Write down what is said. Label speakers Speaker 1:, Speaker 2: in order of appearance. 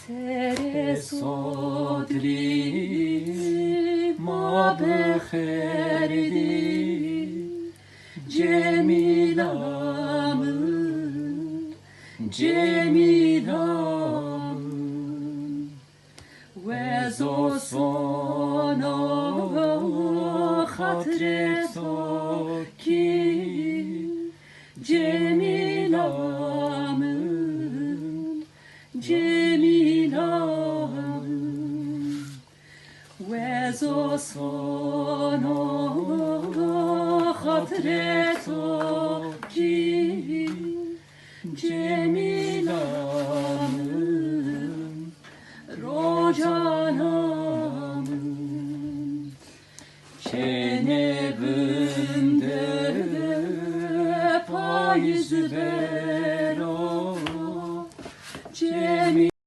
Speaker 1: سر صدری ما بخردی جمیلم جمیلم و زوسانا خاطر تو کی جمیلم جمیلم و زوسانا خاطر تو کی جمیلم روجانم çene bünde payız be